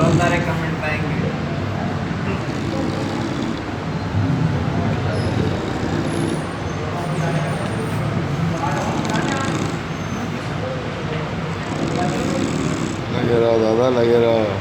बहुत सारे कमेंट आएंगे। लगे रहो दादा, लगे रहो।